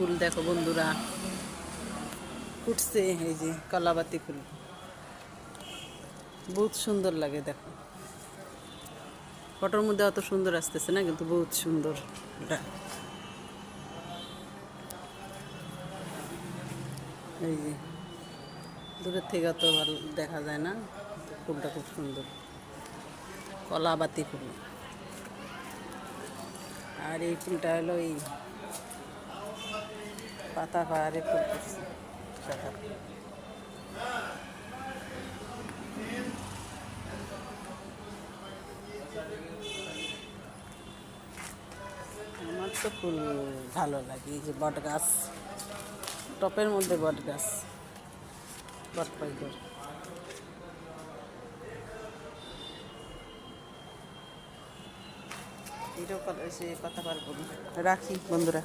ফুল দেখো বন্ধুরা, ফুটছে। এই যে কলাপাতি ফুল, বহুত সুন্দর লাগে। দেখো ফটোর মধ্যে অত সুন্দর আসতেছে না, কিন্তু বহুত সুন্দর এটা। এই যে দূরের থেকে অত ভালো দেখা যায় না, কিন্তু ফুলটা খুব সুন্দর, কলাপাতি ফুল। আর এই ফুলটা হলো এই পাতা পাহাড়ে ফুল করছে। আমার তো ফুল ভালো লাগে। এই যে বট গাছ, টপের মধ্যে বট গাছ, বট পাইকার। এটাও সে কথা পারবো না, রাখি বন্ধুরা।